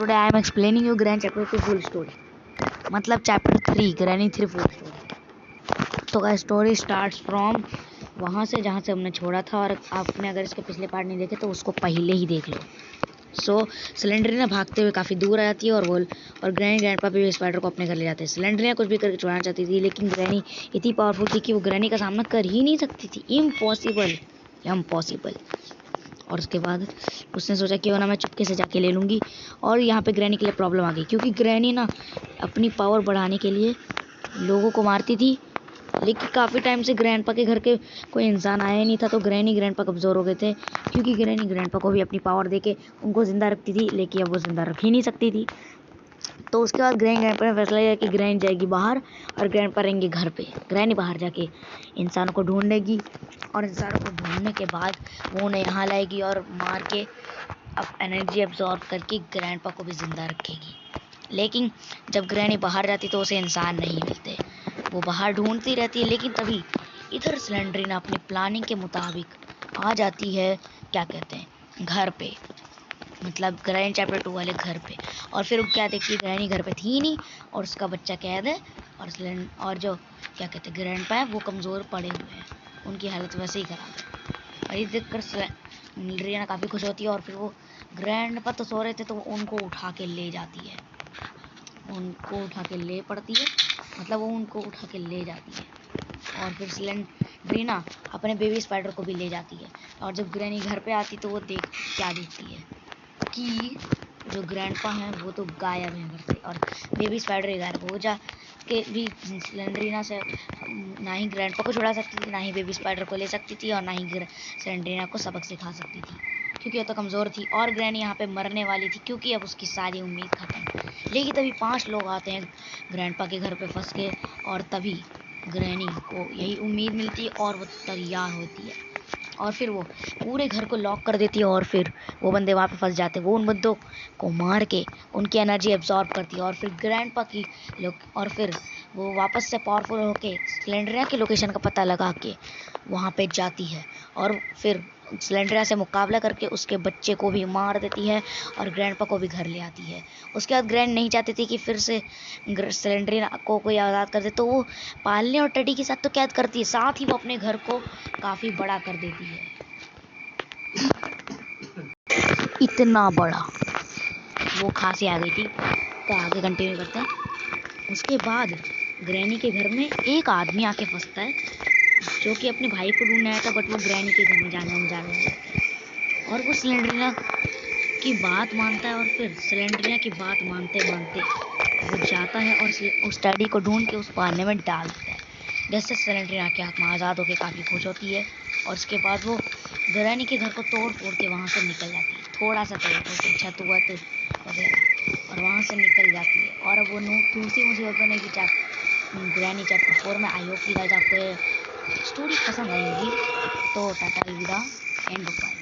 today I am explaining you Granny chapter 2 full story. मतलब chapter 3 Granny 3 full story. तो का story starts from वहाँ से जहाँ से हमने छोड़ा था, और आपने अगर इसके पिछले पार्ट नहीं देखे तो उसको पहले ही देख लो। सिलेंडरिना भागते हुए काफ़ी दूर आ जाती है और ग्रैनी ग्रैंडपा भी स्पाइडर को अपने घर ले जाते हैं। सिलेंडरिना कुछ भी करके छुड़ाना चाहती थी, लेकिन ग्रैनी इतनी पावरफुल थी कि वो ग्रैनी का सामना कर ही नहीं सकती थी। इम्पॉसिबल। और उसके बाद उसने सोचा कि वो ना मैं चुपके से जाके ले लूँगी, और यहाँ पे ग्रैनी के लिए प्रॉब्लम आ गई, क्योंकि ग्रैनी ना अपनी पावर बढ़ाने के लिए लोगों को मारती थी, लेकिन काफ़ी टाइम से ग्रैंडपा के घर के कोई इंसान आया नहीं था, तो ग्रैनी ग्रैंडपा कमज़ोर हो गए थे, क्योंकि ग्रैनी ग्रैंडपा को भी अपनी पावर देके उनको ज़िंदा रखती थी, लेकिन अब वो ज़िंदा रख ही नहीं सकती थी। तो उसके बाद ग्रैनी ग्रैंडपा ने फैसला लिया कि ग्रैनी जाएगी बाहर और ग्रैंडपा रहेंगे घर पे। ग्रैनी बाहर जाके इंसानों को ढूंढेगी, और इंसानों को ढूंढने के बाद वो उन्हें यहाँ लाएगी और मार के अब एनर्जी एब्जॉर्ब करके ग्रैंडपा को भी ज़िंदा रखेगी। लेकिन जब ग्रैनी बाहर जाती तो उसे इंसान नहीं मिलते, वो बाहर ढूंढती रहती है। लेकिन तभी इधर सिलेंडरिना अपनी प्लानिंग के मुताबिक आ जाती है, क्या कहते हैं, घर पे, मतलब ग्रैनी चैप्टर 2 वाले घर पे। और फिर वो क्या देखती है, ग्रैनी घर पे थी नहीं और उसका बच्चा कैद है, और जो क्या कहते हैं ग्रैंडपा है वो कमज़ोर पड़े हुए हैं, उनकी हालत वैसे ही खराब है। और ये देखकर सिलेंडरिना काफ़ी खुश होती है, और फिर वो ग्रैंडपा तो सो रहे थे तो उनको उठा के ले जाती है, उनको उठा के ले पड़ती है, मतलब वो उनको उठा के ले जाती है। और फिर सिलेंडरिना अपने बेबी स्पाइडर को भी ले जाती है। और जब ग्रैनी घर पे आती तो वो क्या देखती है कि जो ग्रैंडपा हैं वो तो गायब हैं घर से, और बेबी स्पाइडर ही गायब हो जा के भी सिलेंडरिना से ना ही ग्रैंडपा को छुड़ा सकती थी, ना ही बेबी स्पाइडर को ले सकती थी, और ना ही सिलेंडरिना को सबक सिखा सकती थी, क्योंकि वो तो कमज़ोर थी। और ग्रैनी यहाँ पे मरने वाली थी, क्योंकि अब उसकी सारी उम्मीद खत्म। लेकिन तभी 5 लोग आते हैं ग्रैंडपा के घर पे फंस के, और तभी ग्रैनी को यही उम्मीद मिलती है और वो तैयार होती है, और फिर वो पूरे घर को लॉक कर देती है, और फिर वो बंदे वहाँ पे फंस जाते हैं। वो उन बंदों को मार के उनकी एनर्जी एब्जॉर्ब करती है, और फिर ग्रैंडपा की और फिर वो वापस से पावरफुल होके सिलेंडरिना की लोकेशन का पता लगा के वहाँ पे जाती है, और फिर सिलेंडरिना से मुकाबला करके उसके बच्चे को भी मार देती है, और ग्रैंडपा को भी घर ले आती है। उसके बाद ग्रैंड नहीं चाहती थी कि फिर से सिलेंडरिना को कोई आज़ाद कर दे, तो वो पालने और टेडी के साथ तो कैद करती है, साथ ही वो अपने घर को काफ़ी बड़ा कर देती है, इतना बड़ा वो खांसी आ गई थी। तो आगे कंटिन्यू करते हैं। उसके बाद ग्रैनी के घर में एक आदमी आके फंसता है, जो कि अपने भाई को ढूंढने आया था, बट वो ग्रैनी के घर में जाने जा रहा है, और वो सिलेंडरिना की बात मानता है, और फिर सिलेंडरिना की बात मानते मानते वो जाता है और उस टैडी को ढूंढ के उस पालने में डाल देता है। जैसे सिलेंडरिना की आत्मा आज़ाद होकर काफ़ी खुश होती है, और उसके बाद वो ग्रैनी के घर को तोड़ फोड़ के वहाँ से निकल जाती है, थोड़ा सा तोड़ फोड़ के छत वत वगैरह, और वहाँ से निकल जाती है। और अब वो दूसरी मुसीबत बने की ग्रैनी चैप्टर 4 में। आई होप कि गाइस आपको स्टोरी पसंद आई होगी। तो टाटा, अलविदा एंड बाय।